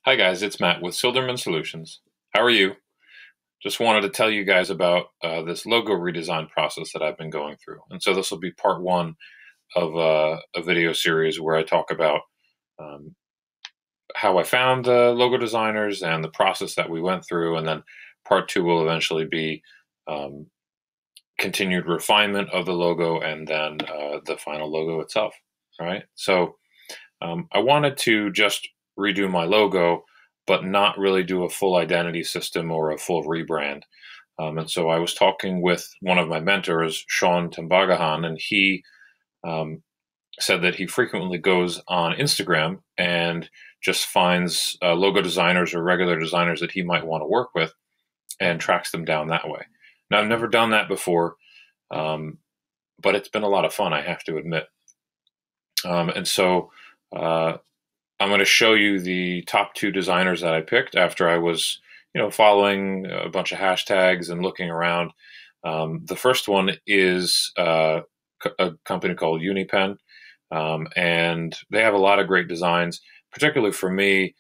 Hi guys, it's Matt with Cilderman Solutions. How are you? Just wanted to tell you guys about this logo redesign process that I've been going through. And so this will be part one of a video series where I talk about um, how I found the logo designers and the process that we went through. And then part two will eventually be um, continued refinement of the logo and then the final logo itself. All right. So I wanted to just redo my logo, but not really do a full identity system or a full rebrand. And so I was talking with one of my mentors, Sean Tambagahan, and he um, said that he frequently goes on Instagram and just finds logo designers or regular designers that he might want to work with and tracks them down that way. Now, I've never done that before, but it's been a lot of fun, I have to admit. And so I'm going to show you the top two designers that I picked after I was, following a bunch of hashtags and looking around. The first one is a company called Unipen, and they have a lot of great designs. Particularly for me,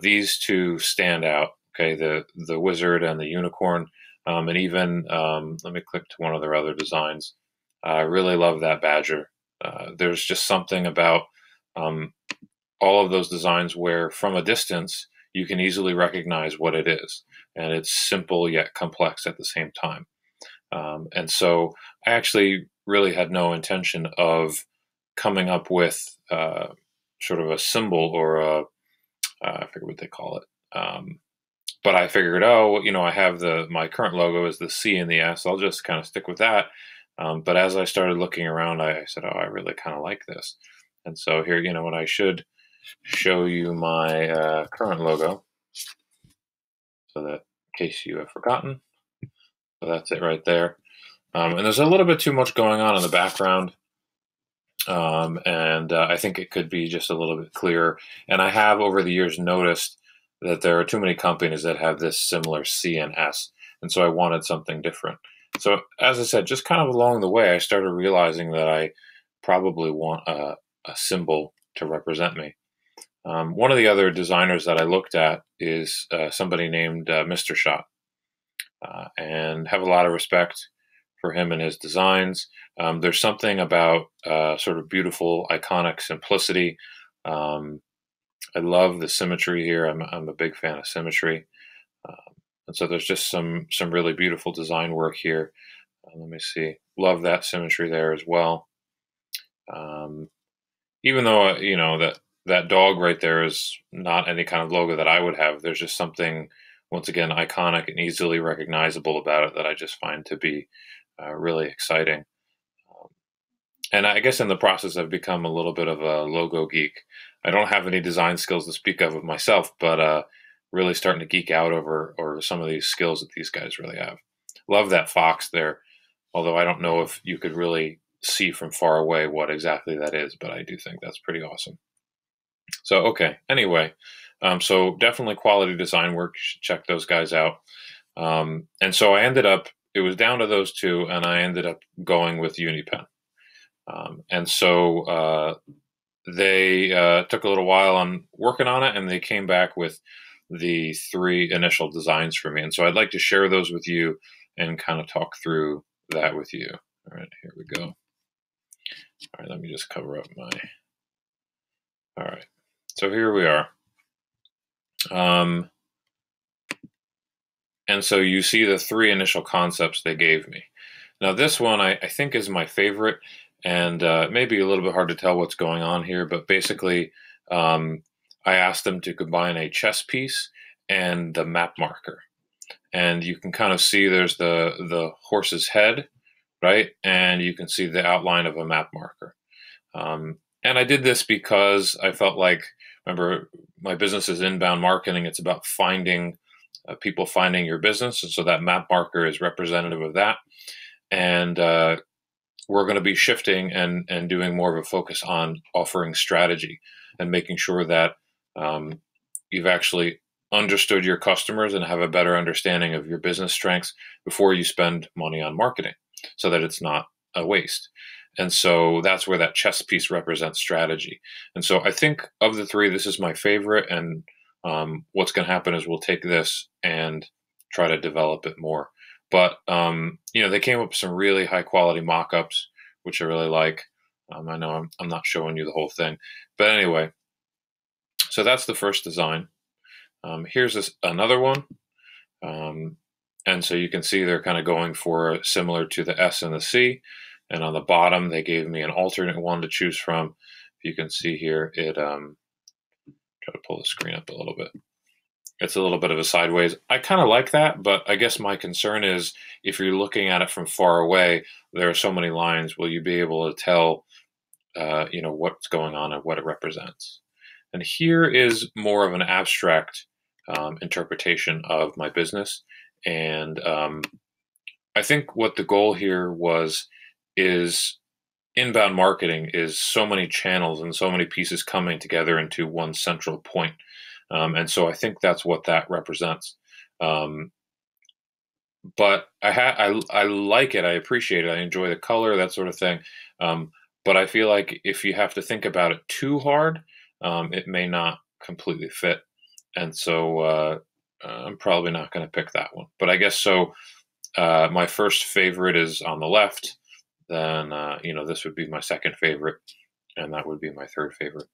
these two stand out. Okay, the wizard and the unicorn, and even let me click to one of their other designs. I really love that badger. There's just something about all of those designs where from a distance you can easily recognize what it is, and it's simple yet complex at the same time. And so I actually really had no intention of coming up with sort of a symbol or I forget what they call it. But I figured, I have my current logo is the C and the S. I'll just kind of stick with that. But as I started looking around, I said, I really kind of like this. And so here, what I should show you my current logo so that in case you have forgotten. So that's it right there. And there's a little bit too much going on in the background. And I think it could be just a little bit clearer. And I have over the years noticed that there are too many companies that have this similar C and S. And so I wanted something different. So as I said, just kind of along the way, I started realizing that I probably want a symbol to represent me. One of the other designers that I looked at is somebody named Mistershot, and have a lot of respect for him and his designs. There's something about sort of beautiful, iconic simplicity. I love the symmetry here. I'm a big fan of symmetry, and so there's just some really beautiful design work here. Let me see. Love that symmetry there as well. Even though that dog right there is not any kind of logo that I would have, there's just something, once again, iconic and easily recognizable about it that I just find to be really exciting. And I guess in the process, I've become a little bit of a logo geek. I don't have any design skills to speak of myself, but really starting to geek out over some of these skills that these guys really have. Love that fox there, although I don't know if you could really see from far away what exactly that is, but I do think that's pretty awesome. So, okay, anyway, so definitely quality design work. You should check those guys out. And so it was down to those two, and I ended up going with Unipen. And so they took a little while on working on it, and they came back with the three initial designs for me. And so I'd like to share those with you and kind of talk through that with you. All right, here we go. All right, let me just cover up all right. So here we are. And so you see the three initial concepts they gave me. Now this one I think is my favorite, and it may be a little bit hard to tell what's going on here, but basically I asked them to combine a chess piece and the map marker. And you can kind of see there's the horse's head, right? And you can see the outline of a map marker. And I did this because I felt like, remember, my business is inbound marketing. It's about finding people finding your business. And so that map marker is representative of that. And we're going to be shifting and doing more of a focus on offering strategy and making sure that you've actually understood your customers and have a better understanding of your business strengths before you spend money on marketing, so that it's not a waste. And so that's where that chess piece represents strategy. And so I think of the three, this is my favorite. And what's going to happen is we'll take this and try to develop it more. But they came up with some really high quality mock-ups, which I really like. I know I'm not showing you the whole thing, but anyway, so that's the first design. Here's another one. And so you can see they're kind of going for similar to the S and the C. And on the bottom, they gave me an alternate one to choose from. If you can see here, try to pull the screen up a little bit. It's a little bit of a sideways. I kind of like that, but I guess my concern is if you're looking at it from far away, there are so many lines. Will you be able to tell, what's going on and what it represents? And here is more of an abstract interpretation of my business. And I think what the goal here is inbound marketing is so many channels and so many pieces coming together into one central point. And so I think that's what that represents. But I like it. I appreciate it. I enjoy the color, that sort of thing. But I feel like if you have to think about it too hard, it may not completely fit. And so I'm probably not going to pick that one. But I guess so. My first favorite is on the left. Then, this would be my second favorite. And that would be my third favorite.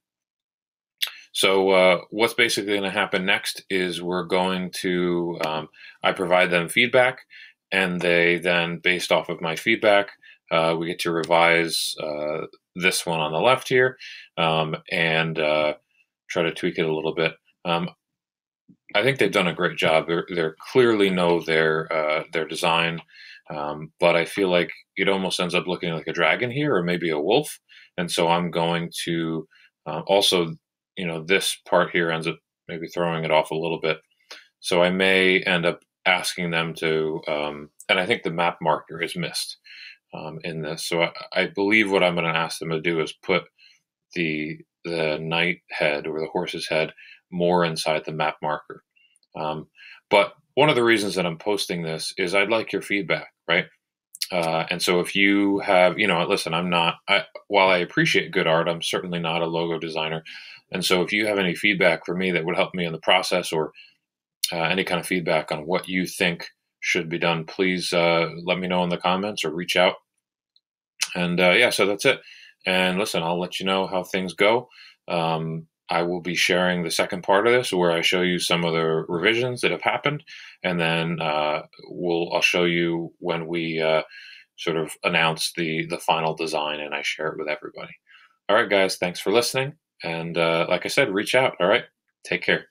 So what's basically going to happen next is we're going to, I provide them feedback, and they then, based off of my feedback, we get to revise this one on the left here and try to tweak it a little bit. I think they've done a great job. They clearly know their design, but I feel like it almost ends up looking like a dragon here, or maybe a wolf. And so I'm going to also, this part here ends up maybe throwing it off a little bit. So I may end up asking them to, and I think the map marker is missed in this. So I believe what I'm going to ask them to do is put the knight head or the horse's head more inside the map marker. But one of the reasons that I'm posting this is I'd like your feedback, right? And so if you have, listen, while I appreciate good art, I'm certainly not a logo designer. And so if you have any feedback for me that would help me in the process, or any kind of feedback on what you think should be done, please let me know in the comments or reach out. And so that's it. And listen, I'll let you know how things go. I will be sharing the second part of this where I show you some of the revisions that have happened. And then I'll show you when we sort of announce the final design and I share it with everybody. All right, guys, thanks for listening. And like I said, reach out. All right, take care.